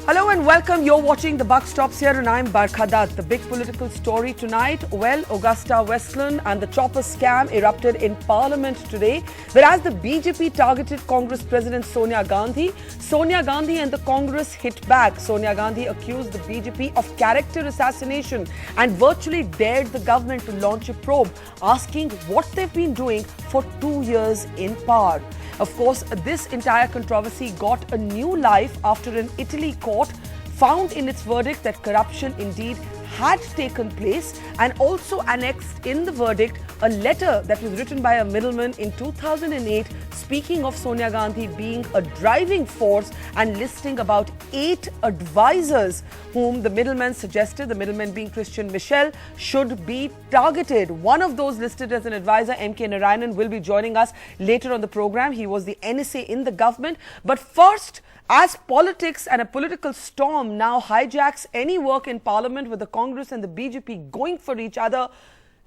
Hello and welcome. You're watching The Buck Stops Here and I'm Barkha Dutt. The big political story tonight, well, AgustaWestland and the chopper scam erupted in Parliament today. Whereas the BJP targeted Congress President Sonia Gandhi and the Congress hit back. Sonia Gandhi accused the BJP of character assassination and virtually dared the government to launch a probe, asking what they've been doing for 2 years in power. Of course, this entire controversy got a new life after an Italy court found in its verdict that corruption indeed had taken place, and also annexed in the verdict a letter that was written by a middleman in 2008 speaking of Sonia Gandhi being a driving force and listing about 8 advisors whom the middleman suggested, the middleman being Christian Michel, should be targeted. One of those listed as an advisor, M.K. Narayanan, will be joining us later on the program. He was the NSA in the government. But first, as politics and a political storm now hijacks any work in Parliament with the Congress and the BJP going for each other,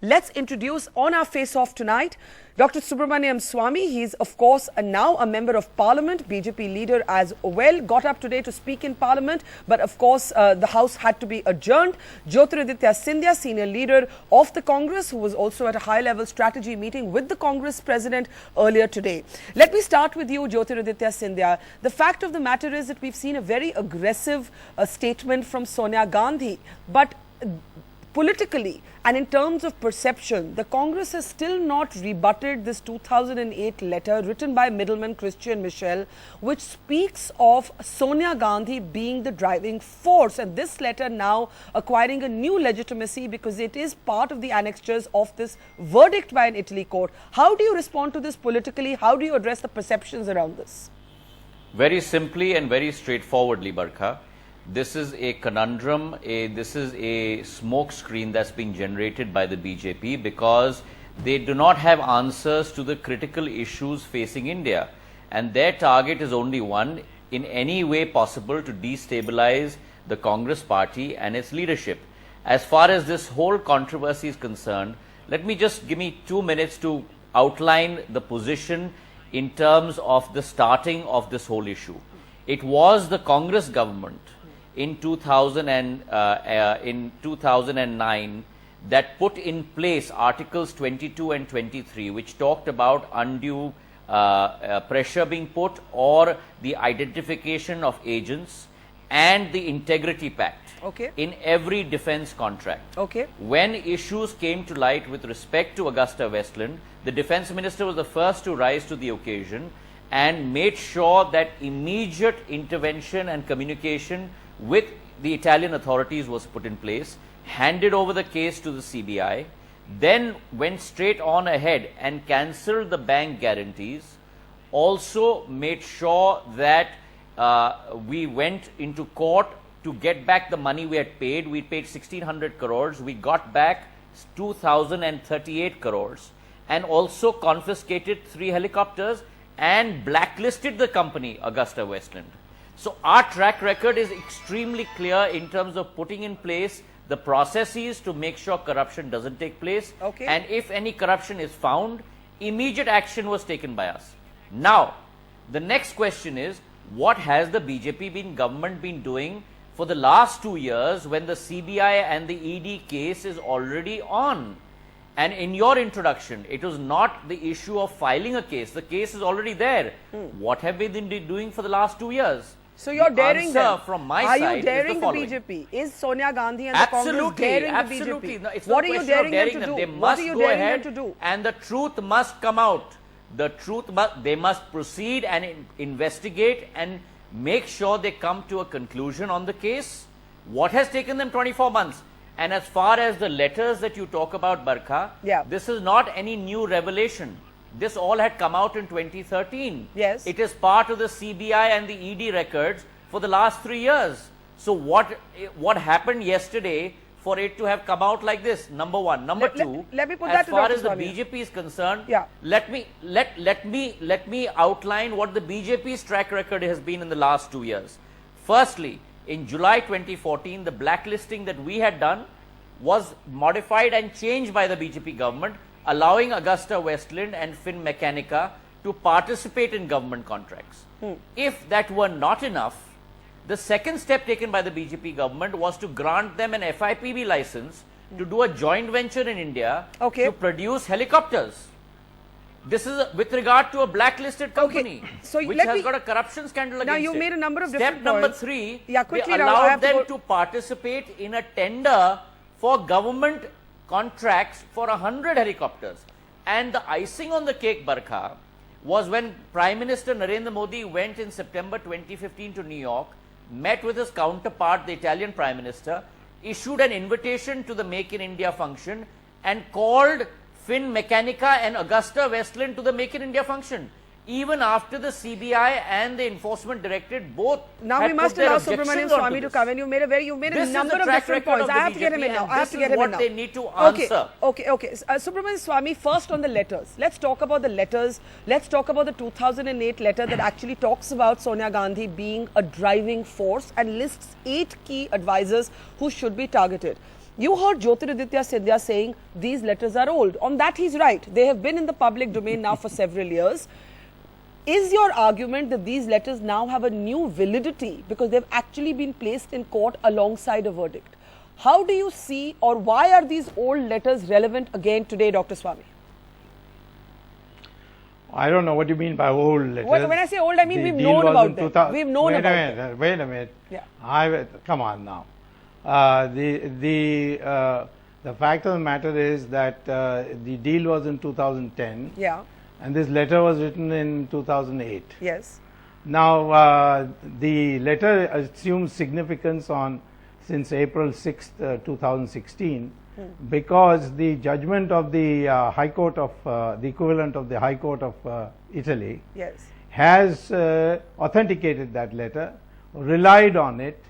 let's introduce on our face-off tonight Dr. Subramanian Swamy. He is, of course, now a member of Parliament, BJP leader as well. Got up today to speak in Parliament, but of course the House had to be adjourned. Jyotiraditya Scindia, senior leader of the Congress, who was also at a high-level strategy meeting with the Congress president earlier today. Let me start with you, Jyotiraditya Scindia. The fact of the matter is that we've seen a very aggressive statement from Sonia Gandhi, but politically and in terms of perception, the Congress has still not rebutted this 2008 letter written by middleman Christian Michel, which speaks of Sonia Gandhi being the driving force. And this letter now acquiring a new legitimacy because it is part of the annexures of this verdict by an Italy court. How do you respond to this politically? How do you address the perceptions around this? Very simply and very straightforwardly, Barkha. This is a conundrum, this is a smoke screen that's being generated by the BJP because they do not have answers to the critical issues facing India. And their target is only one: in any way possible to destabilize the Congress party and its leadership. As far as this whole controversy is concerned, let me just give me 2 minutes to outline the position in terms of the starting of this whole issue. It was the Congress government in 2009 that put in place Articles 22 and 23, which talked about undue pressure being put or the identification of agents and the integrity pact in every defense contract. When issues came to light with respect to AgustaWestland, the defense minister was the first to rise to the occasion and made sure that immediate intervention and communication with the Italian authorities was put in place, handed over the case to the CBI, then went straight on ahead and cancelled the bank guarantees, also made sure that we went into court to get back the money we had paid. We paid 1,600 crores, we got back 2,038 crores, and also confiscated 3 helicopters and blacklisted the company AgustaWestland. So our track record is extremely clear in terms of putting in place the processes to make sure corruption doesn't take place. And if any corruption is found, immediate action was taken by us. Now, the next question is, what has the BJP government been doing for the last 2 years when the CBI and the ED case is already on? And in your introduction, it was not the issue of filing a case. The case is already there. What have we been doing for the last 2 years? So you're daring them. From my Are side you daring is the the BJP? Is Sonia Gandhi and the Congress daring the BJP? No, it's what not are you question daring of daring them to do? They What must are you go daring ahead them to do? and the truth must come out. The truth they must proceed and investigate and make sure they come to a conclusion on the case. What has taken them 24 months? And as far as the letters that you talk about, Barkha, this is not any new revelation. This all had come out in 2013. Yes. It is part of the CBI and the ED records for the last 3 years. So what happened yesterday for it to have come out like this? Number one. Number two, let me put as that to far Dr. as the Swamy. BJP is concerned, Yeah. let me outline what the BJP's track record has been in the last 2 years. Firstly, in July 2014, the blacklisting that we had done was modified and changed by the BJP government, allowing AgustaWestland and Finmeccanica to participate in government contracts. If that were not enough, The second step taken by the BJP government was to grant them an FIPB license to do a joint venture in India to produce helicopters. This is with regard to a blacklisted company, so which has got a corruption scandal against it. Now, you made a number of Step different number points. 3, quickly, they allowed them to participate in a tender for government contracts for 100 helicopters. And the icing on the cake, Barkha, was when Prime Minister Narendra Modi went in September 2015 to New York, met with his counterpart, the Italian Prime Minister, issued an invitation to the Make in India function and called Finmeccanica and AgustaWestland to the Make in India function. Even after the CBI and the Enforcement Directorate both now we must allow Subramanian Swamy to come in. You made a number of different points. I have to get him in now. This is what they need to answer. Okay. Subramanian Swamy, first on the letters. Let's talk about the letters. Let's talk about the 2008 letter that actually talks about Sonia Gandhi being a driving force and lists 8 key advisors who should be targeted. You heard Jyotiraditya Scindia saying these letters are old. On that, he's right. They have been in the public domain now for several years. Is your argument that these letters now have a new validity because they've actually been placed in court alongside a verdict? How do you see, or why are these old letters relevant again today, Dr. Swamy? I don't know what you mean by old letters. When I say old, I mean we've known about them. We've known about them. Wait a minute. Yeah. Come on now. The fact of the matter is that the deal was in 2010. Yeah. And this letter was written in 2008. Yes. Now, the letter assumes significance since April 6th, 2016, because the judgment of the High Court of, the equivalent of the High Court of Italy, has authenticated that letter, relied on it,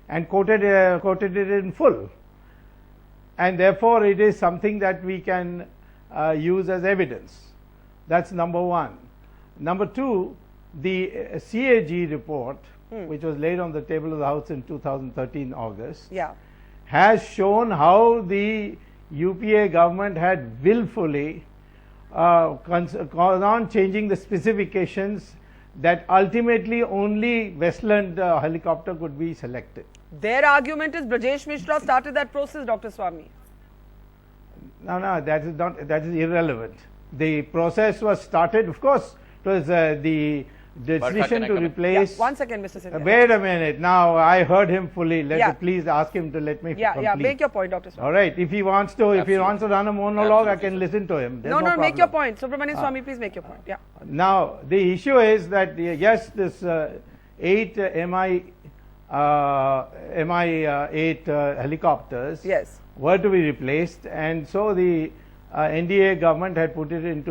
and quoted it in full. And therefore, it is something that we can use as evidence. That's number one. Number two, the CAG report, which was laid on the table of the House in 2013 August, has shown how the UPA government had willfully gone on changing the specifications that ultimately only Westland helicopter could be selected. Their argument is Brajesh Mishra started that process, Dr. Swamy. No, that is irrelevant. The process was started, of course, it was the decision to replace. One second, Mr. Scindia. Wait a minute. Now, I heard him fully. Please ask him to let me complete. Make your point, Dr. Swamy. All right. If he wants to run a monologue, I can listen to him. No, make your point. Subramanian Swamy, please make your point. Yeah. Now, the issue is that, yes, this 8 Mi-8 helicopters were to be replaced, and so the NDA government had put it in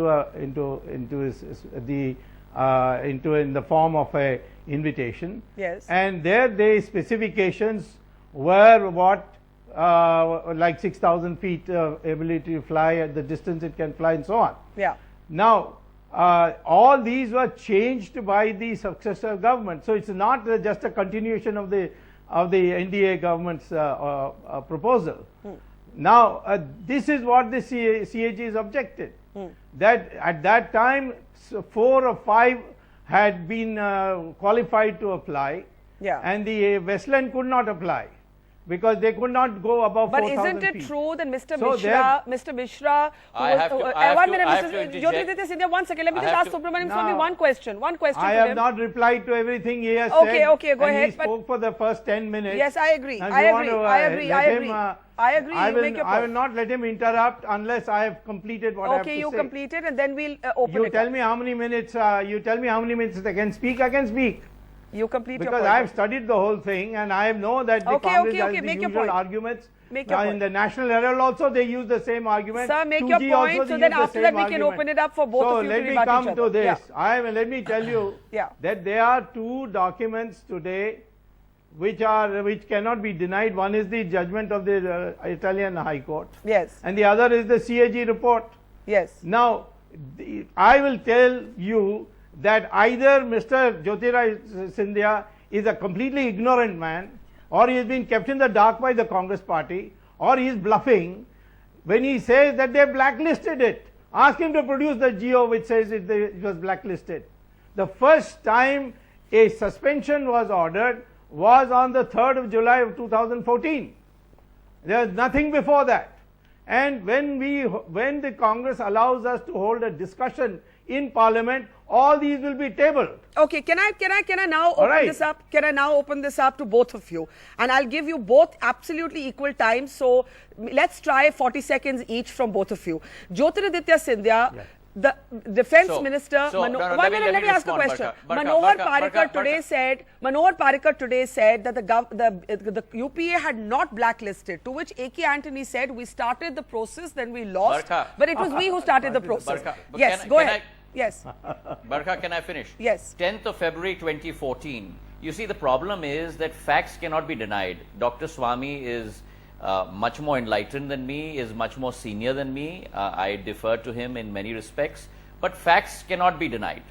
the form of a invitation. And there the specifications were what like 6,000 feet ability to fly at the distance it can fly and so on. Now all these were changed by the successor government, so it's not just a continuation of the NDA government's proposal. Now, this is what the CAG is objected, that at that time 4 or 5 had been qualified to apply, and the Westland could not apply because they could not go above 4,000 feet. But isn't it true that Mr. Mishra, Jyotiraditya Scindia, 1 second, let me just ask Subramanian Swamy one question. I have not replied to everything he has said. Okay, go and ahead. He spoke for the first 10 minutes. Yes, I agree. I agree. I will not let him interrupt unless I have completed what I have to say. Okay, you completed, and then we'll open it. You tell me how many minutes. You tell me how many minutes I can speak. I can speak. You complete because I have studied the whole thing, and I know that the Congress has the usual arguments. In the National Herald also they use the same argument. Sir, make your point, so then after that we can open it up for both of you to rebut each other. So let me come to this. Let me tell you that there are 2 documents today which cannot be denied. One is the judgment of the Italian High Court. And the other is the CAG report. Now, I will tell you that either Mr. Jyotiraditya Scindia is a completely ignorant man, or he has been kept in the dark by the Congress party, or he is bluffing when he says that they blacklisted it. Ask him to produce the GO which says it was blacklisted. The first time a suspension was ordered was on the 3rd of July of 2014. There is nothing before that. And when the Congress allows us to hold a discussion in Parliament, all these will be tabled. Okay, can I now open this up? Can I now open this up to both of you? And I'll give you both absolutely equal time. So let's try 40 seconds each from both of you. Jyotiraditya Scindia, the defense minister, let me ask a question. Manohar Parrikar today said that the UPA had not blacklisted, to which A.K. Antony said, we started the process, then we lost, but it was we who started the process. Yes, go ahead. Yes. Barkha, can I finish? Yes. 10th of February 2014. You see, the problem is that facts cannot be denied. Dr. Swamy is much more enlightened than me, is much more senior than me. I defer to him in many respects, but facts cannot be denied.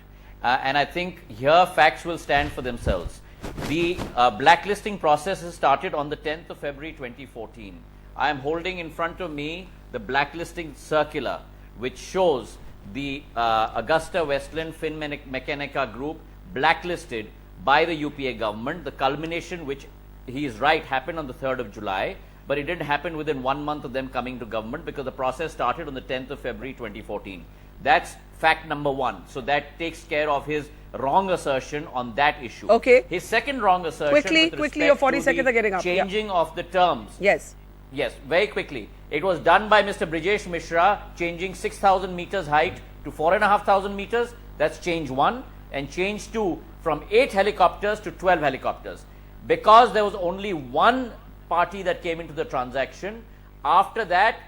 And I think here facts will stand for themselves. The blacklisting process has started on the 10th of February 2014. I am holding in front of me the blacklisting circular, which shows the AgustaWestland Finmechanica group blacklisted by the UPA government. The culmination, which he is right, happened on the 3rd of July, but it didn't happen within 1 month of them coming to government, because the process started on the 10th of February 2014. That's fact number one. So that takes care of his wrong assertion on that issue. Okay. His second wrong assertion quickly, your 40 seconds are getting up. Changing of the terms. Yes. Yes, very quickly. It was done by Mr. Brijesh Mishra, changing 6,000 meters height to 4,500 meters. That's change one. And change two, from 8 helicopters to 12 helicopters. Because there was only one party that came into the transaction. After that,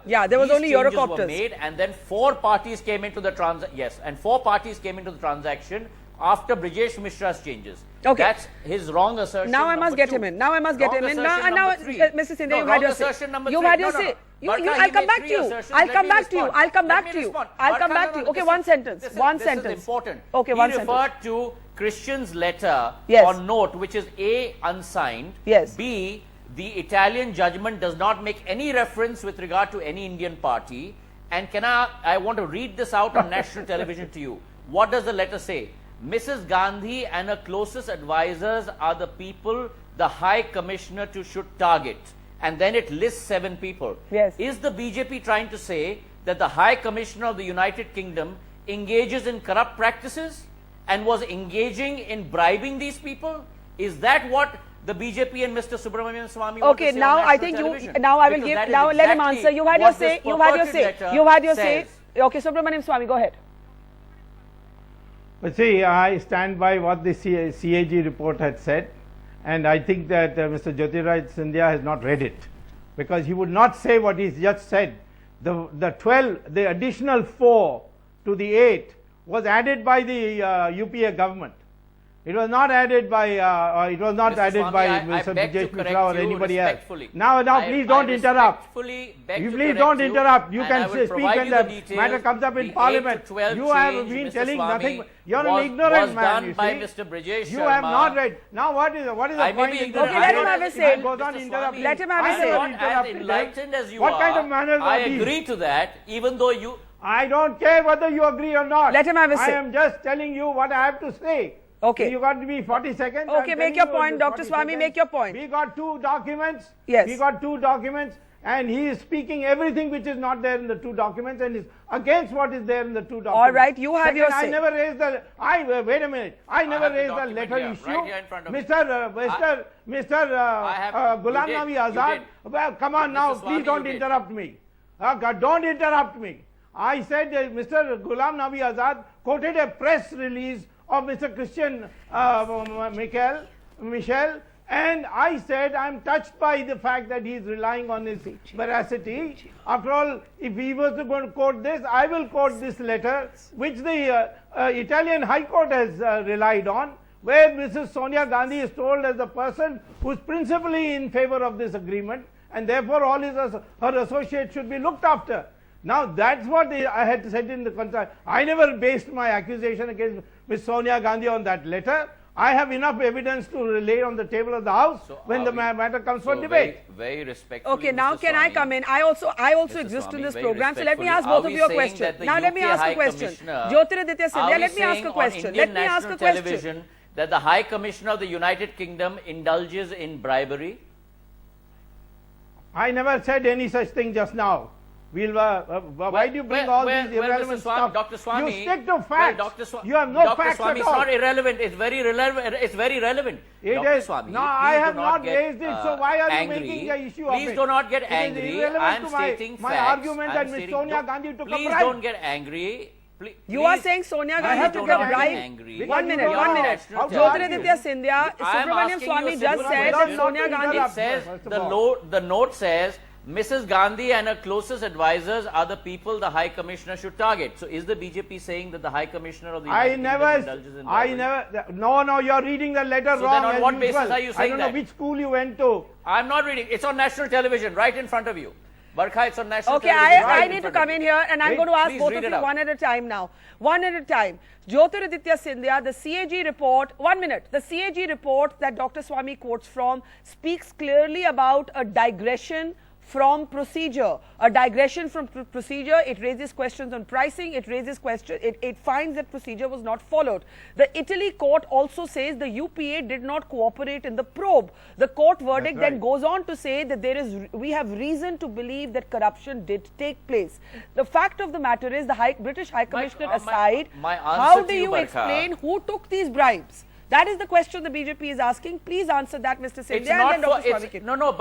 there was only Eurocopters were made, and then 4 parties came into the transaction after Brijesh Mishra's changes. Okay. That's his wrong assertion. Now I must get him in. Now, Mr. Scindia, you've had your say. You've had your say. I'll come back to you. I'll come back to you. Okay, one sentence. This is important. Okay, one sentence. He referred to Christian's letter or note, which is A, unsigned. Yes. B, the Italian judgment does not make any reference with regard to any Indian party. And I want to read this out on national television to you. What does the letter say? Mrs. Gandhi and her closest advisors are the people the High Commissioner should target. And then it lists 7 people. Yes. Is the BJP trying to say that the High Commissioner of the United Kingdom engages in corrupt practices and was engaging in bribing these people? Is that what the BJP and Mr. Subramanian Swamy want to say now on I think television? Let him answer. You had your say. Okay, Subramanian Swamy, go ahead. But see, I stand by what the CAG report had said, and I think that Mr. Jyotiraditya Scindia has not read it, because he would not say what he's just said. The additional 4 to the 8 was added by the UPA government. It was not added by Mr. Brijesh Mishra or anybody else. Now, please don't interrupt. Please don't interrupt. You can speak when the matter comes up in Parliament. You have been telling nothing. You are an ignorant man. You see. You have not read. Now, what is the point? Okay, let him have a say. Let him have a say. As enlightened as you are, what kind of manners I agree to that, even though you. I don't care whether you agree or not. Let him have a say. I am just telling you what I have to say. Okay. You got to be 40 seconds. Okay, make your point, Dr. Swamy, make your point. We got 2 documents. Yes. We got 2 documents, and he is speaking everything which is not there in the 2 documents and is against what is there in the 2 documents. All right, you have your say. I never raised the. Wait a minute. I never raised the letter issue. Right here in front of Mr. Ghulam Nabi Azad. Well, come on now, please don't interrupt me. Don't interrupt me. I said Mr. Ghulam Nabi Azad quoted a press release of Mr. Christian Michel, and I said I am touched by the fact that he is relying on his veracity. After all, if he was going to quote this, I will quote this letter, which the Italian High Court has relied on, where Mrs. Sonia Gandhi is told as the person who is principally in favor of this agreement, and therefore all her associates should be looked after. Now, that's what I had said in the concern. I never based my accusation against Ms. Sonia Gandhi on that letter. I have enough evidence to lay on the table of the House when the matter comes for debate. Very respectfully. Okay, now can I come in? I also exist in this program, so let me ask both of you a question. Now let me ask a question. Jyotiraditya Scindia, let me ask a question. that the High Commissioner of the United Kingdom indulges in bribery? I never said any such thing just now. Why do you bring all these irrelevant stuff? Dr. Swamy, you stick to facts. You have no Dr. facts Swamy, at it's all. not irrelevant. It's very relevant. It's very relevant. Dr. Swamy, no, I have not get, raised it. So why are angry. you making the issue of it? Please do not get angry. I am stating my facts. argument that Ms. Sonia Gandhi took a bribe. Please don't get angry. You are saying Sonia Gandhi took a bribe? One minute. Jyotiraditya Scindia, Subramanian Swamy just said that Sonia Gandhi... It says, the note says, Mrs. Gandhi and her closest advisors are the people the High Commissioner should target. So is the BJP saying that the High Commissioner of the United Kingdom indulges in bribery? No, you're reading the letter so wrong. Then on what basis are you saying I don't know which school you went to. I'm not reading. It's on national television, right in front of you. Barkha, it's on national television. I need to come in here and I'm going to ask both of you one at a time now. One at a time. Jyotiraditya Scindia, the CAG report, 1 minute. The CAG report that Dr. Swamy quotes from speaks clearly about a digression from procedure. A digression from procedure, it raises questions on pricing, it raises questions, it finds that procedure was not followed. The Italy court also says the UPA did not cooperate in the probe. The court verdict then goes on to say that we have reason to believe that corruption did take place. The fact of the matter is, the British High Commissioner aside, how do you explain who took these bribes? That is the question the BJP is asking. Please answer that, Mr. Scindia, and then Dr. Swamy. No,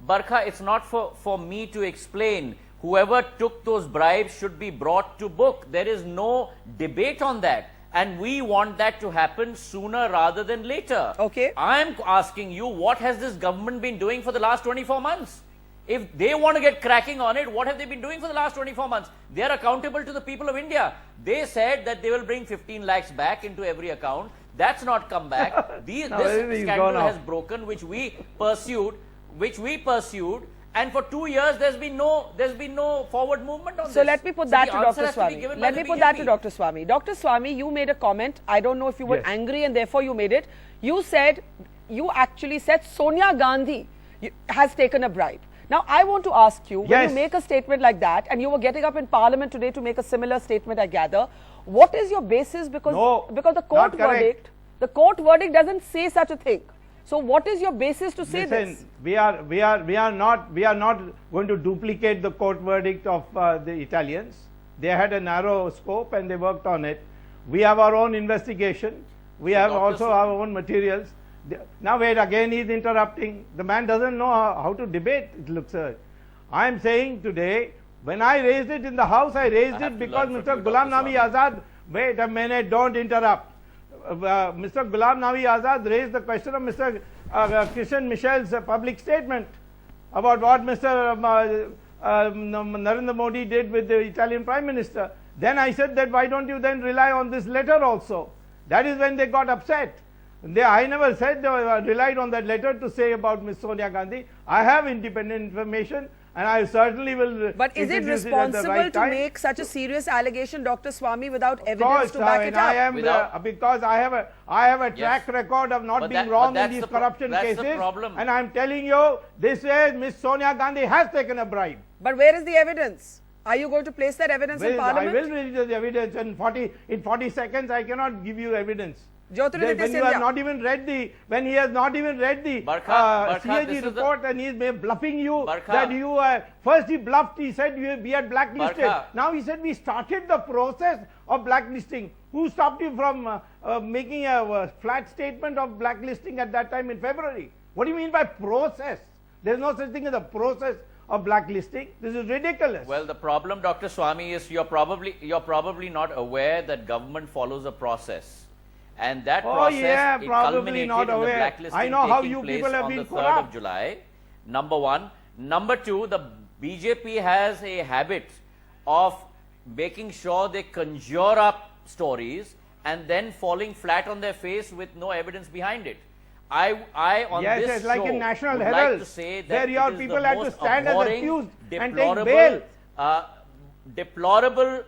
Barkha, it's not for me to explain. Whoever took those bribes should be brought to book. There is no debate on that. And we want that to happen sooner rather than later. Okay. I'm asking you, what has this government been doing for the last 24 months? If they want to get cracking on it, what have they been doing for the last 24 months? They are accountable to the people of India. They said that they will bring 15 lakhs back into every account. That's not come back. This scandal has broken, which we pursued, and for 2 years there's been no forward movement on this. So let me put that to Dr. Swamy. Let me put that to Dr. Swamy. Dr. Swamy, you made a comment. I don't know if you were angry and therefore you made it. You actually said Sonia Gandhi has taken a bribe. Now, I want to ask you, when you make a statement like that, and you were getting up in Parliament today to make a similar statement, I gather, what is your basis? Because the court verdict doesn't say such a thing. So, what is your basis to say this? We are not going to duplicate the court verdict of the Italians. They had a narrow scope and they worked on it. We have our own investigation. We have also our own materials. Now wait, again he is interrupting. The man doesn't know how to debate, it looks like. I am saying today, when I raised it in the House, I raised it because Mr. Ghulam Nabi Azad, wait a minute, don't interrupt. Mr. Ghulam Nabi Azad raised the question of Mr. Christian Michel's public statement about what Mr. Narendra Modi did with the Italian Prime Minister. Then I said that why don't you then rely on this letter also? That is when they got upset. I never said relied on that letter to say about Ms. Sonia Gandhi. I have independent information and I certainly will. But is it responsible to make such a serious allegation, Dr. Swamy, without evidence to back it up? Because I have a track record of not being wrong in these corruption cases. And I am telling you, this is Ms. Sonia Gandhi has taken a bribe. But where is the evidence? Are you going to place that evidence in Parliament? I will read the evidence in 40 seconds. I cannot give you evidence. Jyotiraditya when you have not even read the, when he has not even read the CAG report and he is bluffing you that you first he bluffed, he said we had blacklisted. Now he said we started the process of blacklisting. Who stopped you from making a flat statement of blacklisting at that time in February? What do you mean by process? There is no such thing as a process of blacklisting. This is ridiculous. Well, the problem, Dr. Swamy, is you're probably not aware that government follows a process. And that process it culminated in the blacklisting taking place on the 3rd of July. Number one. Number two, the BJP has a habit of making sure they conjure up stories and then falling flat on their face with no evidence behind it. I on this show like in National would Herald, like to say that where your people had to stand as accused and take bail. Deplorable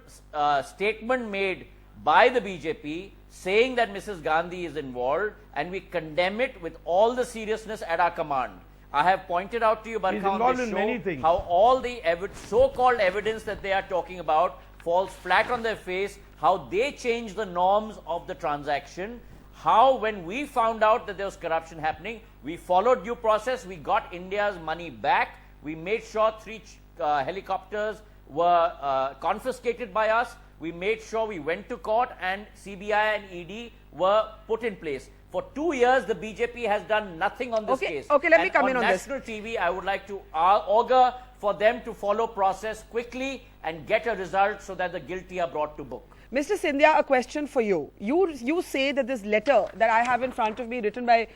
statement made by the BJP saying that Mrs. Gandhi is involved, and we condemn it with all the seriousness at our command. I have pointed out to you, Barkha, on this show, how all the so-called evidence that they are talking about falls flat on their face how they changed the norms of the transaction, how when we found out that there was corruption happening, we followed due process, we got India's money back, we made sure 3 helicopters were confiscated by us, we made sure we went to court, and CBI and ED were put in place. For 2 years, the BJP has done nothing on this case. Okay, let me come in on this. On national TV, I would like to augur for them to follow process quickly and get a result so that the guilty are brought to book. Mr. Scindia, a question for you. You say that this letter that I have in front of me written by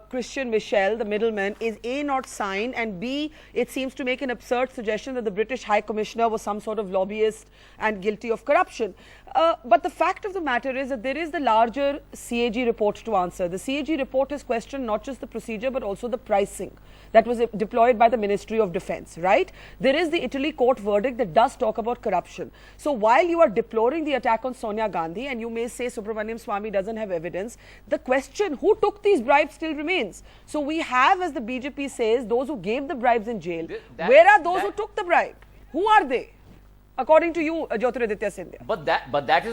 Christian Michel, the middleman, is A, not signed, and B, it seems to make an absurd suggestion that the British High Commissioner was some sort of lobbyist and guilty of corruption. But the fact of the matter is that there is the larger CAG report to answer. The CAG report has questioned not just the procedure but also the pricing that was deployed by the Ministry of Defence, right? There is the Italy court verdict that does talk about corruption. So while you are deploring the attack on Sonia Gandhi, and you may say Subramanian Swamy doesn't have evidence, the question who took these bribes still remains. So we have, as the BJP says, those who gave the bribes in jail. Where are those who took the bribe? Who are they? According to you, Jyotiraditya Scindia. But that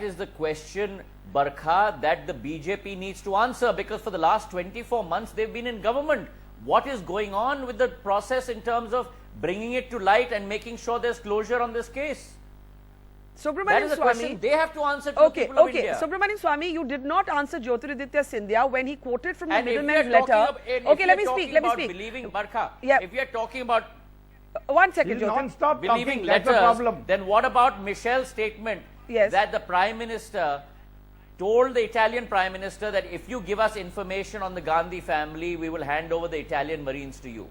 is the question, Barkha, that the BJP needs to answer, because for the last 24 months they've been in government. What is going on with the process in terms of bringing it to light and making sure there's closure on this case? That is a question they have to answer to the people of India. Subramanian Swamy, you did not answer Jyotiraditya Scindia when he quoted from the middleman's letter. Okay, let me speak. Believing, Barkha, yeah. If we are talking about 1 second, non-stop believing talking, letters, that's the problem. Then what about Michel's statement that the Prime Minister told the Italian Prime Minister that if you give us information on the Gandhi family, we will hand over the Italian Marines to you?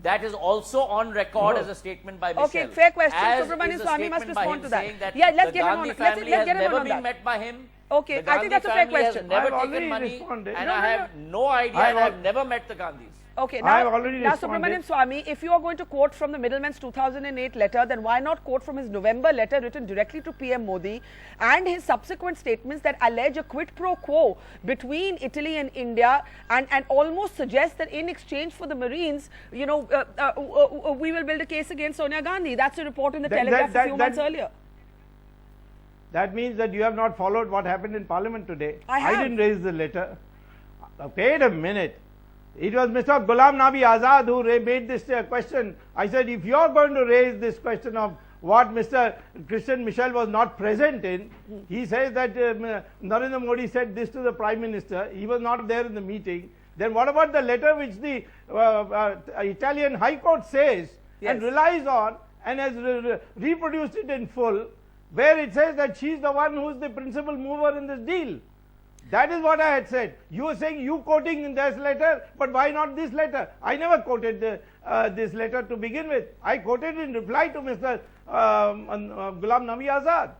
That is also on record as a statement by Michel. Okay, fair question. Subramanian Swamy must respond to that. Yeah, let's get him on. Let's get him on that. Met by him. Okay, I think that's a fair question. Never taken money, and I have no idea, and I have never met the Gandhis. Okay, now Subramanian Swamy, if you are going to quote from the middleman's 2008 letter, then why not quote from his November letter written directly to PM Modi and his subsequent statements that allege a quid pro quo between Italy and India, and almost suggest that in exchange for the Marines, you know, we will build a case against Sonia Gandhi. That's a report in the Telegraph a few months earlier. That means that you have not followed what happened in Parliament today. I didn't raise the letter. Wait a minute. It was Mr. Ghulam Nabi Azad who made this question. I said, if you are going to raise this question of what Mr. Christian Michel was not present in, he says that Narendra Modi said this to the Prime Minister. He was not there in the meeting. Then what about the letter which the Italian High Court says and relies on and has reproduced it in full, where it says that she is the one who is the principal mover in this deal? That is what I had said. You were saying you quoting in this letter, but why not this letter? I never quoted this letter to begin with. I quoted in reply to Mr. Ghulam Nabi Azad.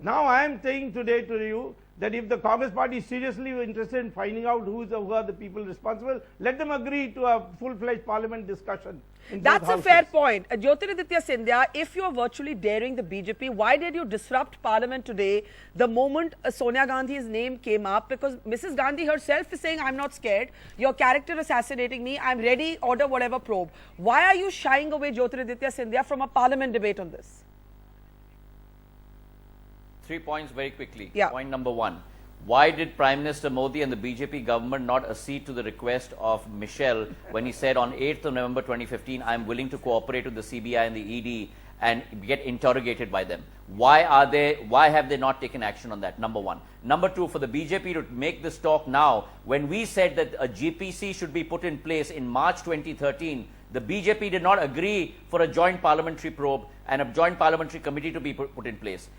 Now I am saying today to you that if the Congress party is seriously interested in finding out who are the people responsible, let them agree to a full-fledged parliament discussion. That's a fair point. Jyotiraditya Scindia, if you are virtually daring the BJP, why did you disrupt Parliament today the moment Sonia Gandhi's name came up? Because Mrs. Gandhi herself is saying, I'm not scared. Your character assassinating me. I'm ready, order whatever probe. Why are you shying away, Jyotiraditya Scindia, from a Parliament debate on this? 3 points very quickly. Yeah. Point number 1. Why did Prime Minister Modi and the BJP government not accede to the request of Michel when he said on 8th of November 2015, I am willing to cooperate with the CBI and the ED and get interrogated by them? Why have they not taken action on that? Number 1. Number 2, for the BJP to make this talk now, when we said that a GPC should be put in place in March 2013, the BJP did not agree for a joint parliamentary probe and a joint parliamentary committee to be put in place.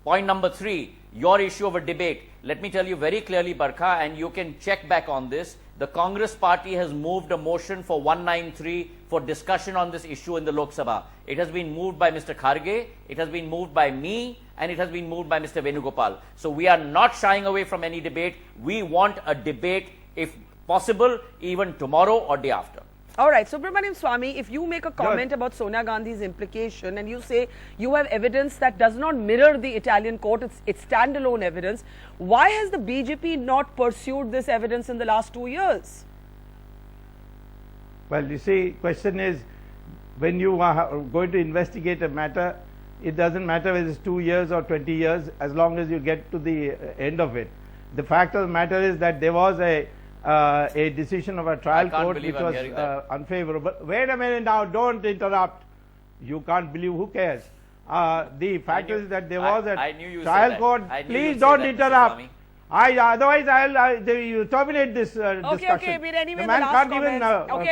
Point number 3, your issue of a debate. Let me tell you very clearly, Barkha, and you can check back on this. The Congress party has moved a motion for 193 for discussion on this issue in the Lok Sabha. It has been moved by Mr. Kharge, it has been moved by me, and it has been moved by Mr. Venugopal. So we are not shying away from any debate. We want a debate, if possible, even tomorrow or day after. All right, Subramanian Swamy, if you make a comment about Sonia Gandhi's implication and you say you have evidence that does not mirror the Italian court, it's standalone evidence, why has the BJP not pursued this evidence in the last 2 years? Well, you see, question is, when you are going to investigate a matter, It doesn't matter whether it's 2 years or 20 years, as long as you get to the end of it. The fact of the matter is that there was a decision of a trial court which was unfavorable. Wait a minute now, don't interrupt. You can't believe, who cares? The fact is that there was a trial court. Please don't interrupt. Otherwise, you terminate this discussion. Okay, but anyway, the man can't even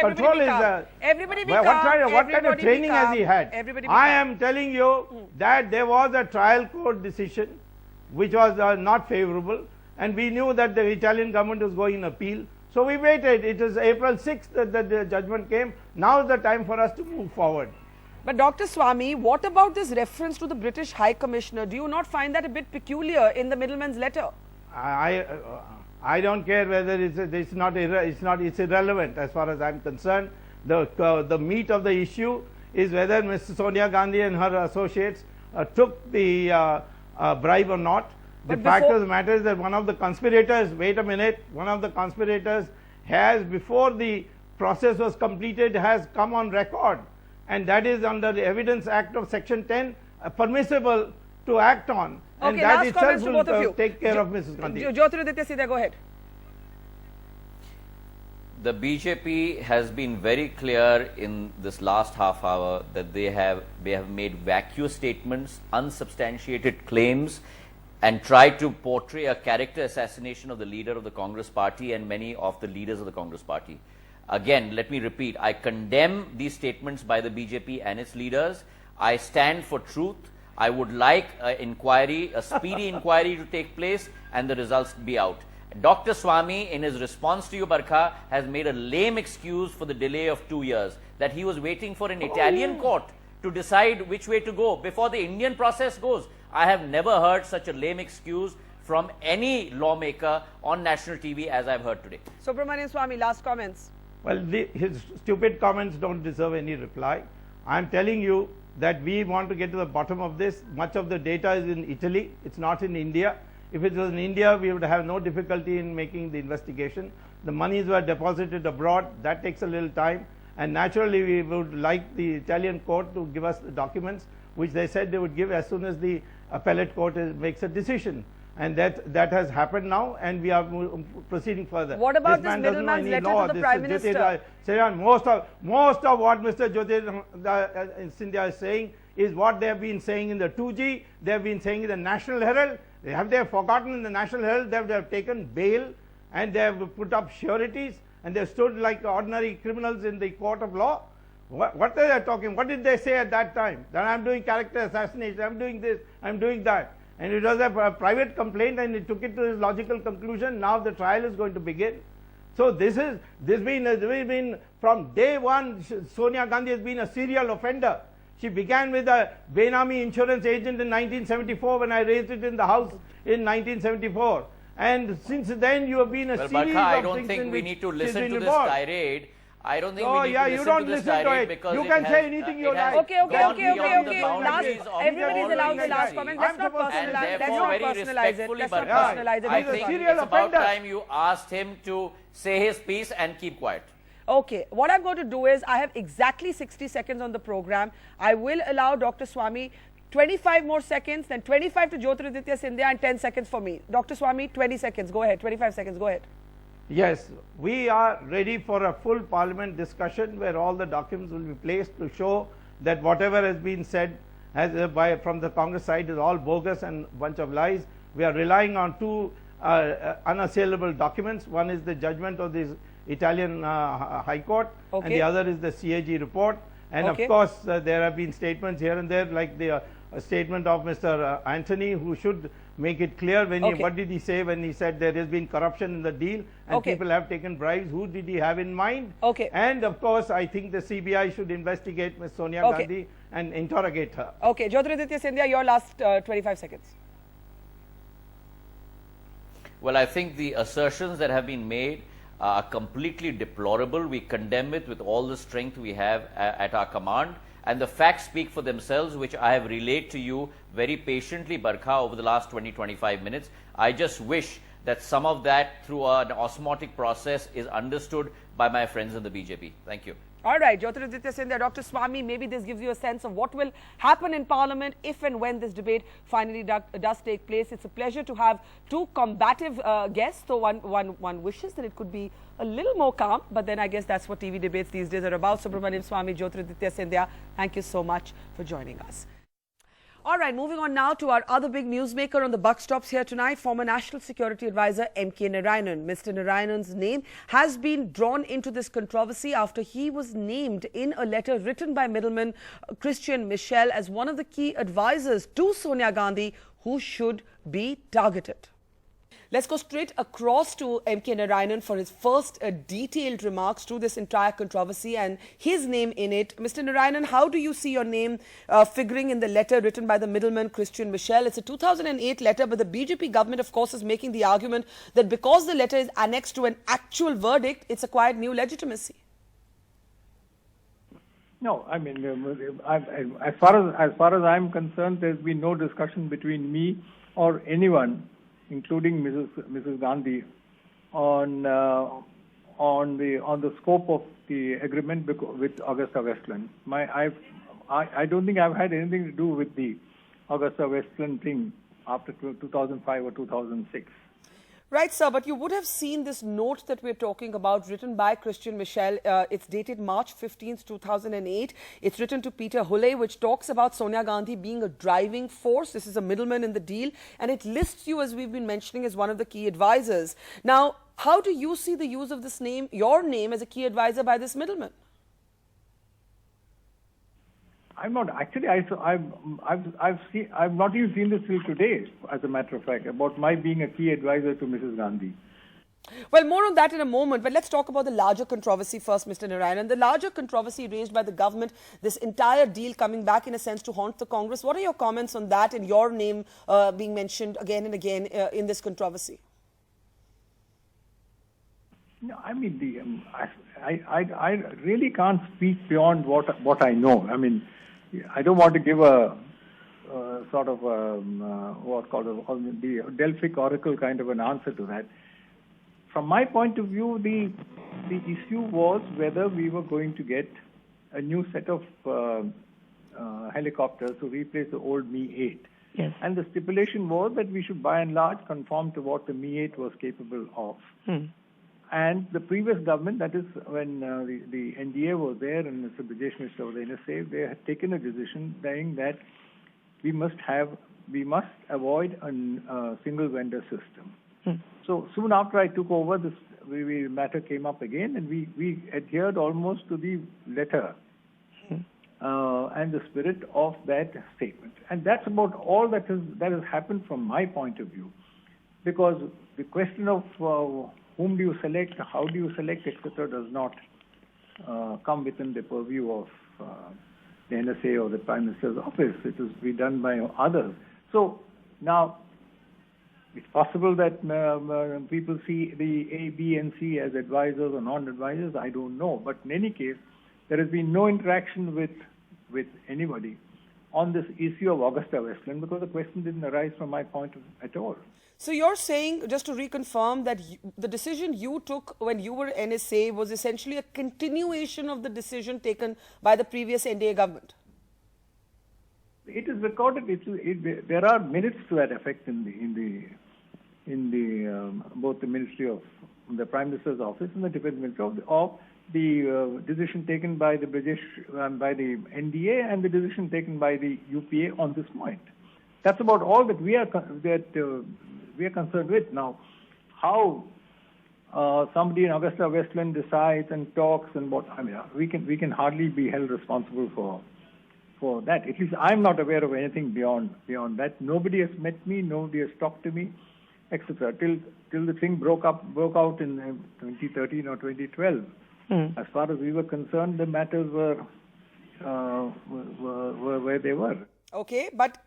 control his. Everybody be what kind of training has he had? I am telling you that there was a trial court decision which was not favorable, and we knew that the Italian government was going in appeal. So we waited. It is April 6th that the judgment came. Now is the time for us to move forward. But Dr. Swamy, what about this reference to the British High Commissioner? Do you not find that a bit peculiar in the middleman's letter? I don't care whether it's irrelevant as far as I'm concerned. The meat of the issue is whether Ms. Sonia Gandhi and her associates took the bribe or not. The fact of the matter is that one of the conspirators, wait a minute, one of the conspirators has, before the process was completed, has come on record, and that is under the Evidence Act of Section 10 permissible to act on. And that itself will take care of Mrs. Gandhi. Jyotiraditya Scindia, go ahead. The BJP has been very clear in this last half hour that they have made vacuous statements, unsubstantiated claims, and tried to portray a character assassination of the leader of the Congress party and many of the leaders of the Congress party. Again, let me repeat, I condemn these statements by the BJP and its leaders. I stand for truth. I would like an inquiry, a speedy inquiry to take place and the results be out. Dr. Swamy, in his response to you, Barkha, has made a lame excuse for the delay of 2 years, that he was waiting for an Italian court to decide which way to go before the Indian process goes. I have never heard such a lame excuse from any lawmaker on national TV as I've heard today. Subramanian Swamy, last comments. Well, his stupid comments don't deserve any reply. I'm telling you that we want to get to the bottom of this. Much of the data is in Italy. It's not in India. If it was in India, we would have no difficulty in making the investigation. The monies were deposited abroad. That takes a little time. And naturally, we would like the Italian court to give us the documents, which they said they would give as soon as the appellate court makes a decision. And that has happened now, and we are proceeding further. What about this middleman's letter to the Prime Minister? Most of what Mr. Jyotiraditya Scindia is saying is what they have been saying in the 2G, they have been saying in the National Herald. Have they forgotten in the National Herald that they have taken bail and they have put up sureties and they have stood like ordinary criminals in the court of law? What are they talking? What did they say at that time? That I'm doing character assassination, I'm doing this, I'm doing that. And it was a private complaint, and it took it to its logical conclusion. Now the trial is going to begin. So this has been from day one. Sonia Gandhi has been a serial offender. She began with a Benami insurance agent in 1974 when I raised it in the House in 1974. And since then you have been a series Barkha, of things. I don't think we need to listen to this tirade. I don't think we need to listen to this tirade because you can say anything you like. Okay. Everybody's allowed the last comment. Let's not personalize it. Let's not personalize it. I think it's about time you asked him to say his piece and keep quiet. Okay, what I'm going to do is, I have exactly 60 seconds on the program. I will allow Dr. Swamy 25 more seconds, then 25 to Jyotiraditya Scindia and 10 seconds for me. Dr. Swamy, 20 seconds. Go ahead. 25 seconds. Go ahead. Yes, we are ready for a full parliament discussion where all the documents will be placed to show that whatever has been said from the Congress side is all bogus and a bunch of lies. We are relying on two unassailable documents. One is the judgment of the Italian High Court, and the other is the CAG report. And of course, there have been statements here and there, like the statement of Mr. Anthony, who should make it clear when what did he say when he said there has been corruption in the deal and people have taken bribes. Who did he have in mind? And of course, I think the CBI should investigate Ms. Sonia Gandhi and interrogate her. Okay, Jyotiraditya Scindia, your last 25 seconds. Well, I think the assertions that have been made are completely deplorable. We condemn it with all the strength we have at our command. And the facts speak for themselves, which I have relayed to you very patiently, Barkha, over the last 20-25 minutes. I just wish that some of that, through an osmotic process, is understood by my friends in the BJP. Thank you. All right, Jyotiraditya Scindia, Dr. Swamy, maybe this gives you a sense of what will happen in Parliament if and when this debate finally does take place. It's a pleasure to have two combative guests, so one wishes that it could be a little more calm, but then I guess that's what TV debates these days are about. Subramanian Swamy, Jyotiraditya Scindia, thank you so much for joining us. All right, moving on now to our other big newsmaker on the buck stops here tonight, former National Security Advisor M.K. Narayanan. Mr. Narayanan's name has been drawn into this controversy after he was named in a letter written by middleman Christian Michel as one of the key advisors to Sonia Gandhi who should be targeted. Let's go straight across to M.K. Narayanan for his first detailed remarks to this entire controversy and his name in it. Mr. Narayanan, how do you see your name figuring in the letter written by the middleman Christian Michel? It's a 2008 letter, but the BJP government, of course, is making the argument that because the letter is annexed to an actual verdict, it's acquired new legitimacy. No, I mean, as far as I'm concerned, there's been no discussion between me or anyone, including Mrs. Gandhi, on the scope of the agreement with AgustaWestland. I don't think I've had anything to do with the AgustaWestland thing after 2005 or 2006. Right, sir, but you would have seen this note that we're talking about written by Christian Michel. It's dated March 15th, 2008. It's written to Peter Hulle, which talks about Sonia Gandhi being a driving force. This is a middleman in the deal. And it lists you, as we've been mentioning, as one of the key advisors. Now, how do you see the use of this name, your name, as a key advisor by this middleman? I'm not actually. I've not even seen this till today, as a matter of fact, about my being a key advisor to Mrs. Gandhi. Well, more on that in a moment, but let's talk about the larger controversy first, Mr. Narayanan. The larger controversy raised by the government, this entire deal coming back in a sense to haunt the Congress. What are your comments on that and your name being mentioned again and again in this controversy? No, I mean, I really can't speak beyond what I know. I mean, I don't want to give a sort of what's called the Delphic oracle kind of an answer to that. From my point of view, the issue was whether we were going to get a new set of helicopters to replace the old Mi-8. Yes. And the stipulation was that we should by and large conform to what the Mi-8 was capable of. And the previous government, that is when the NDA was there and Mr. Brijesh Mishra was the NSA, they had taken a decision saying that we must avoid a single vendor system. So soon after I took over, this matter came up again, and we adhered almost to the letter and the spirit of that statement. And that's about all that has happened from my point of view, because the question of whom do you select, how do you select, etc., does not come within the purview of the NSA or the Prime Minister's office. It is be done by others. So now, it's possible that people see the A, B, and C as advisors or non-advisors. I don't know. But in any case, there has been no interaction with anybody on this issue of AgustaWestland, because the question didn't arise from my point of view at all. So you're saying, just to reconfirm, that the decision you took when you were NSA was essentially a continuation of the decision taken by the previous NDA government? It is recorded. There are minutes to that effect in both the Ministry of the Prime Minister's office and the Defence Ministry of the decision taken by the by the NDA and the decision taken by the UPA on this point. That's about all that we are concerned with now. How somebody in AgustaWestland decides and talks and what, I mean, we can hardly be held responsible for that. At least I'm not aware of anything beyond that. Nobody has met me, nobody has talked to me, etc. Till the thing broke out in 2013 or 2012. As far as we were concerned, the matters were where they were. Okay, but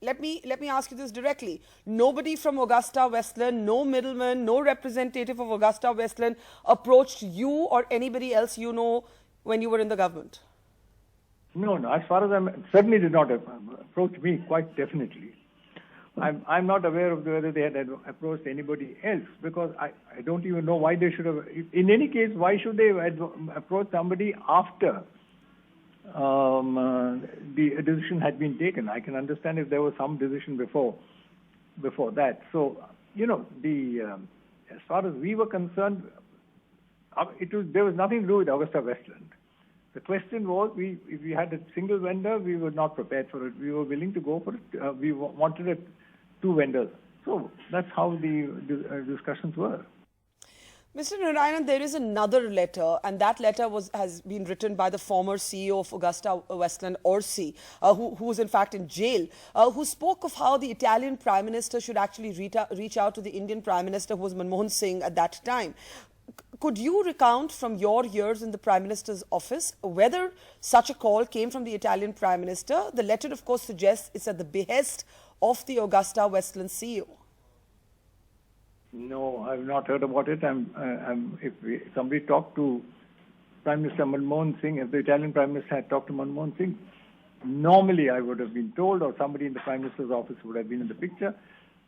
let me ask you this directly. Nobody from AgustaWestland, no middleman, no representative of AgustaWestland approached you or anybody else you know when you were in the government? No. As far as certainly did not approach me, quite definitely. I'm not aware of whether they had approached anybody else, because I don't even know why they should have. In any case, why should they approach somebody after the decision had been taken? I can understand if there was some decision before that. So, as far as we were concerned, there was nothing to do with AgustaWestland. The question was, if we had a single vendor, we were not prepared for it. We were willing to go for it. We wanted two vendors. So that's how the discussions were. Mr. Narayanan, there is another letter, and that letter has been written by the former CEO of AgustaWestland, Orsi, who is in fact in jail, who spoke of how the Italian Prime Minister should actually reach out to the Indian Prime Minister, who was Manmohan Singh at that time. Could you recount from your years in the Prime Minister's office whether such a call came from the Italian Prime Minister? The letter, of course, suggests it's at the behest of the AgustaWestland CEO. No, I've not heard about it. If somebody talked to Prime Minister Manmohan Singh, if the Italian Prime Minister had talked to Manmohan Singh, normally I would have been told, or somebody in the Prime Minister's office would have been in the picture.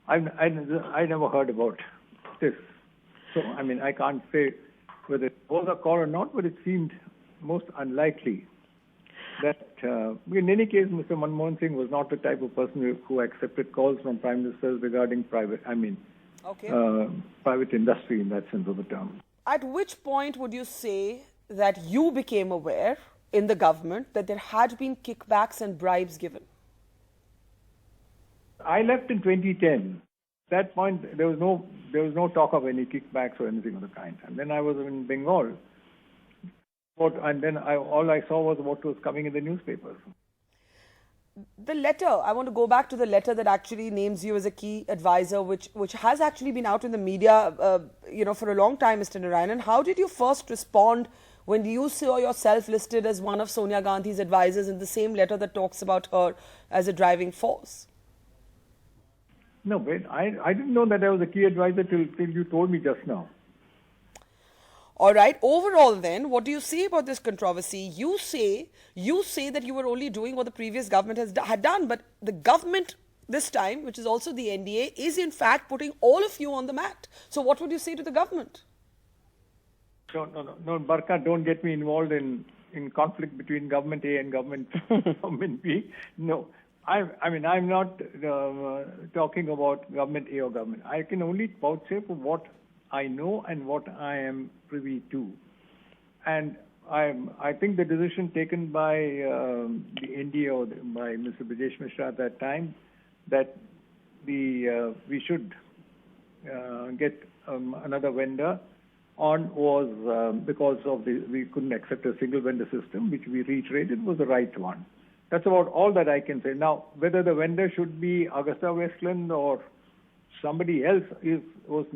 I never heard about this. So, I can't say whether it was a call or not, but it seemed most unlikely that, in any case, Mr. Manmohan Singh was not the type of person who accepted calls from Prime Ministers regarding private industry in that sense of the term. At which point would you say that you became aware in the government that there had been kickbacks and bribes given? I left in 2010. At that point, there was no talk of any kickbacks or anything of the kind. And then I was in Bengal, and then all I saw was what was coming in the newspapers. The letter, I want to go back to the letter that actually names you as a key advisor, which has actually been out in the media, for a long time, Mr. Narayanan. How did you first respond when you saw yourself listed as one of Sonia Gandhi's advisors in the same letter that talks about her as a driving force? No, wait, I didn't know that I was a key advisor till you told me just now. All right. Overall, then, what do you say about this controversy? You say that you were only doing what the previous government had done, but the government this time, which is also the NDA, is in fact putting all of you on the mat. So what would you say to the government? No, Barka, don't get me involved in conflict between government A and government B. No. I'm not talking about government A or government. I can only vouchsafe for what I know and what I am privy to. And I think the decision taken by the NDA or by Mr. Brijesh Mishra at that time, that we should get another vendor on was because of we couldn't accept a single vendor system, which we reiterated was the right one. That's about all that I can say. Now, whether the vendor should be AgustaWestland or somebody else was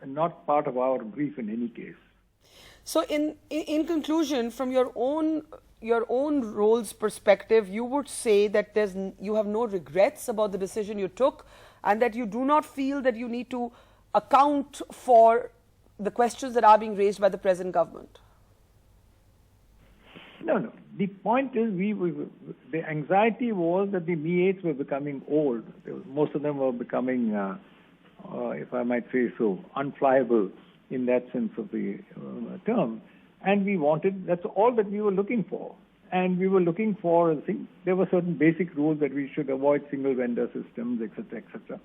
not part of our brief in any case. So, in conclusion, from your own role's perspective, you would say that you have no regrets about the decision you took, and that you do not feel that you need to account for the questions that are being raised by the present government. No. The point is, the anxiety was that the Me-8s were becoming old. Most of them were becoming, if I might say so, unflyable in that sense of the term. And that's all that we were looking for. And we were looking for, I think, there were certain basic rules that we should avoid single vendor systems, etc., etc.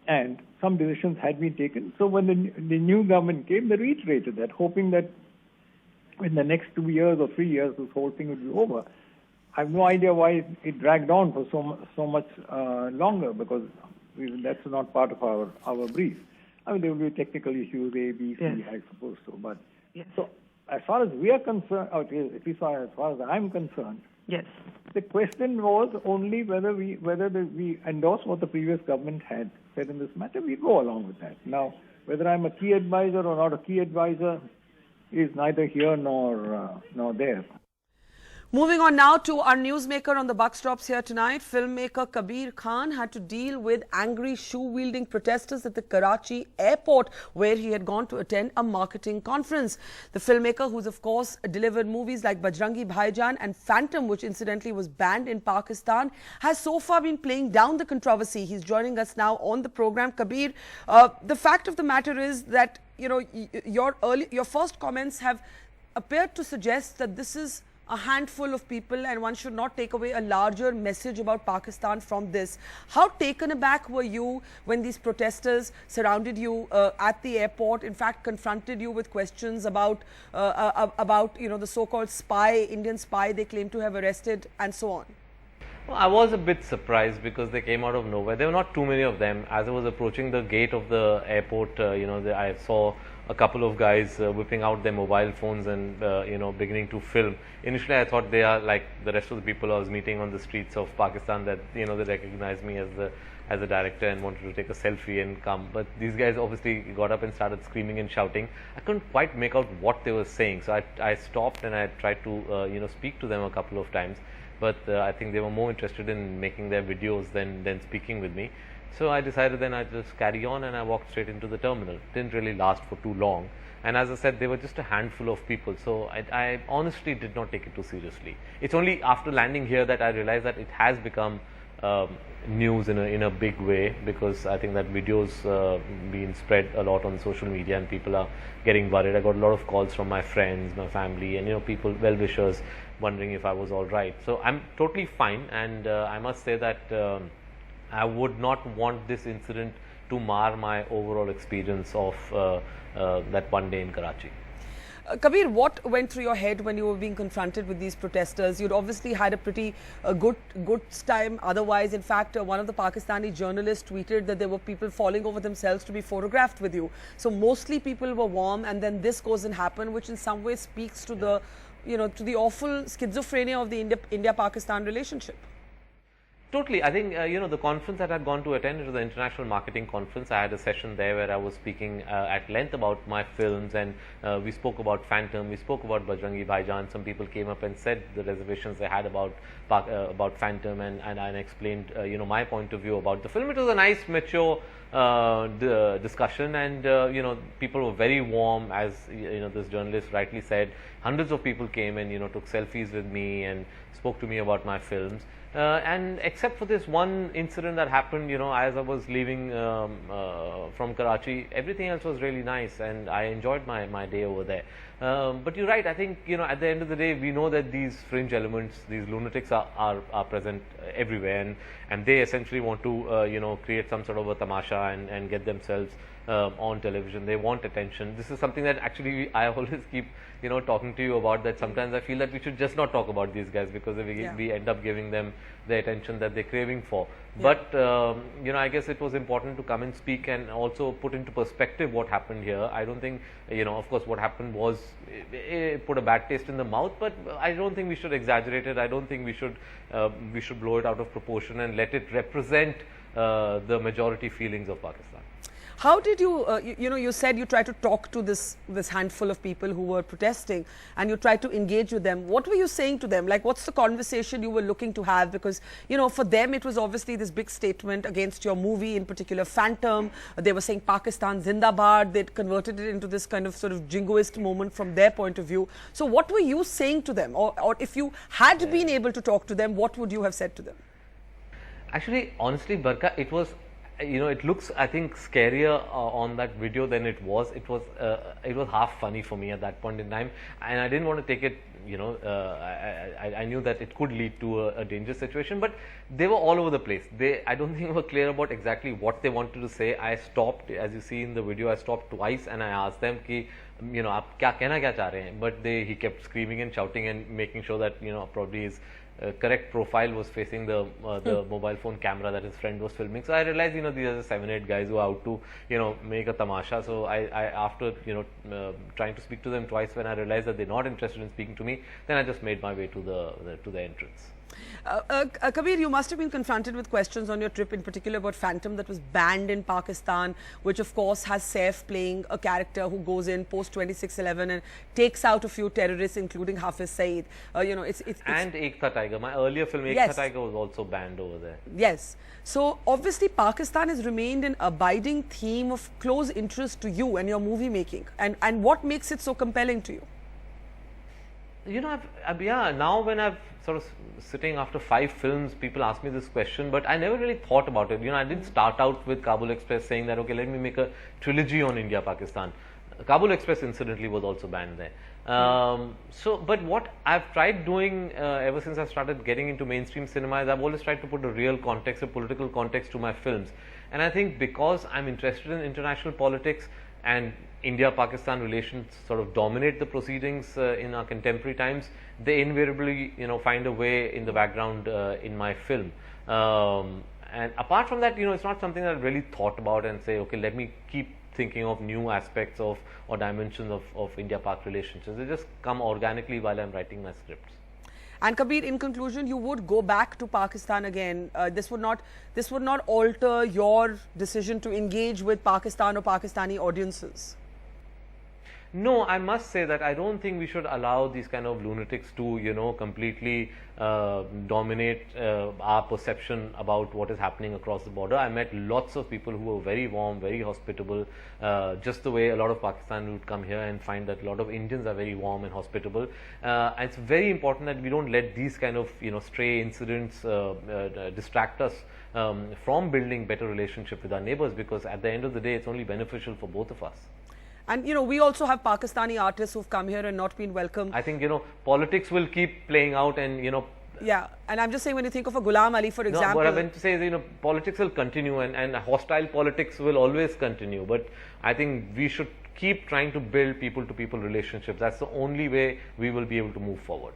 And some decisions had been taken. So when the new government came, they reiterated that, hoping that in the next 2 years or 3 years, this whole thing would be over. I have no idea why it dragged on for so much longer, because that's not part of our brief. There will be technical issues, A, B, C, yes. I suppose so. But yes. So as far as we are concerned, at least as far as I'm concerned, yes, the question was only whether we endorse what the previous government had said in this matter. We go along with that. Now, whether I'm a key advisor or not a key advisor is neither here nor there. Moving on now to our newsmaker on the buck stops here tonight. Filmmaker Kabir Khan had to deal with angry shoe-wielding protesters at the Karachi airport, where he had gone to attend a marketing conference. The filmmaker, who's of course delivered movies like Bajrangi Bhaijaan and Phantom, which incidentally was banned in Pakistan, has so far been playing down the controversy. He's joining us now on the program. Kabir, the fact of the matter is that, you know, your first comments have appeared to suggest that this is a handful of people and one should not take away a larger message about Pakistan from this. How taken aback were you when these protesters surrounded you at the airport, in fact confronted you with questions about the so-called spy, Indian spy they claim to have arrested, and so on? Well, I was a bit surprised because they came out of nowhere. There were not too many of them. As I was approaching the gate of the airport, I saw a couple of guys whipping out their mobile phones and beginning to film. Initially I thought they are like the rest of the people I was meeting on the streets of Pakistan, that they recognized me as a director and wanted to take a selfie and come. But these guys obviously got up and started screaming and shouting. I couldn't quite make out what they were saying, so I stopped and I tried to speak to them a couple of times. But I think they were more interested in making their videos than speaking with me. So I decided then I'd just carry on, and I walked straight into the terminal. Didn't really last for too long. And as I said, they were just a handful of people. So I honestly did not take it too seriously. It's only after landing here that I realized that it has become news in a big way, because I think that videos being spread a lot on social media and people are getting worried. I got a lot of calls from my friends, my family, and people, well-wishers, wondering if I was all right. So I'm totally fine, and I must say that I would not want this incident to mar my overall experience of that one day in Karachi. Kabir, what went through your head when you were being confronted with these protesters? You'd obviously had a pretty good time otherwise. In fact, one of the Pakistani journalists tweeted that there were people falling over themselves to be photographed with you. So mostly people were warm, and then this goes and happened, which in some way speaks to the, to the awful schizophrenia of the India-Pakistan relationship. Totally. I think, the conference that I had gone to attend, it was the International Marketing Conference. I had a session there where I was speaking at length about my films, and we spoke about Phantom, we spoke about Bajrangi Bhaijaan. Some people came up and said the reservations they had about Phantom, and I explained, my point of view about the film. It was a nice, mature discussion, and, people were very warm, as, this journalist rightly said. Hundreds of people came and, took selfies with me and spoke to me about my films. And except for this one incident that happened, as I was leaving from Karachi, everything else was really nice, and I enjoyed my day over there. But you're right. I think, at the end of the day, we know that these fringe elements, these lunatics are present everywhere, and they essentially want to, create some sort of a tamasha and get themselves on television. They want attention. This is something that actually I always keep, talking to you about, that sometimes I feel that we should just not talk about these guys, because we end up giving them the attention that they're craving for. Yeah. But, I guess it was important to come and speak and also put into perspective what happened here. I don't think, of course, what happened was it put a bad taste in the mouth, but I don't think we should exaggerate it. I don't think we should blow it out of proportion and let it represent the majority feelings of Pakistan. How did you, you said you tried to talk to this handful of people who were protesting, and you tried to engage with them. What were you saying to them? Like, what's the conversation you were looking to have? Because, for them, it was obviously this big statement against your movie, in particular, Phantom. They were saying Pakistan Zindabad. They'd converted it into this kind of sort of jingoist moment from their point of view. So what were you saying to them? Or if you had been able to talk to them, what would you have said to them? Actually, honestly, Barka, it was, it looks, I think, scarier on that video than it was. It was half funny for me at that point in time, and I didn't want to take it, I knew that it could lead to a dangerous situation, but they were all over the place. I don't think were clear about exactly what they wanted to say. I stopped, as you see in the video, I stopped twice and I asked them, ki, aap kya kehna kya cha rahe hain? But he kept screaming and shouting and making sure that, probably his correct profile was facing the mobile phone camera that his friend was filming. So I realized, these are the 7-8 guys who are out to, make a tamasha. So I after, trying to speak to them twice, when I realized that they're not interested in speaking to me, then I just made my way to the entrance. Kabir, you must have been confronted with questions on your trip, in particular about Phantom, that was banned in Pakistan, which of course has Saif playing a character who goes in post 26/11 and takes out a few terrorists, including Hafiz Saeed. You know, it's and Ekta Tiger. My earlier film, Ekta Tiger, was also banned over there. Yes. So obviously Pakistan has remained an abiding theme of close interest to you and your movie making. And what makes it so compelling to you? You know, now when I've sort of sitting after 5 films, people ask me this question, but I never really thought about it. You know, I didn't start out with Kabul Express saying that, okay, let me make a trilogy on India, Pakistan. Kabul Express incidentally was also banned there. But what I've tried doing ever since I started getting into mainstream cinema is I've always tried to put a real context, a political context to my films. And I think because I'm interested in international politics and India-Pakistan relations sort of dominate the proceedings in our contemporary times, they invariably, you know, find a way in the background in my film. And apart from that, you know, it's not something that I really thought about and say, okay, let me keep thinking of new aspects of or dimensions of India-Pak relationships. They just come organically while I'm writing my scripts. And Kabir, in conclusion, you would go back to Pakistan again. This would not alter your decision to engage with Pakistan or Pakistani audiences. No, I must say that I don't think we should allow these kind of lunatics to, you know, completely dominate our perception about what is happening across the border. I met lots of people who were very warm, very hospitable, just the way a lot of Pakistani would come here and find that a lot of Indians are very warm and hospitable. And it's very important that we don't let these kind of, you know, stray incidents distract us from building better relationship with our neighbors, because at the end of the day, it's only beneficial for both of us. And, you know, we also have Pakistani artists who've come here and not been welcome. I think, you know, politics will keep playing out and, you know. Yeah, and I'm just saying, when you think of a Ghulam Ali, for example. No, what I meant to say is, you know, politics will continue and hostile politics will always continue. But I think we should keep trying to build people-to-people relationships. That's the only way we will be able to move forward.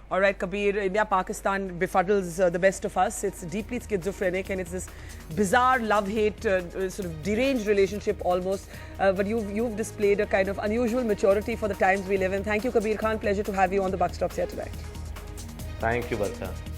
All right, Kabir, India-Pakistan befuddles the best of us. It's deeply schizophrenic and it's this bizarre love-hate, sort of deranged relationship almost. But you've displayed a kind of unusual maturity for the times we live in. Thank you, Kabir Khan. Pleasure to have you on the Buck Stops here tonight. Thank you, Barsha.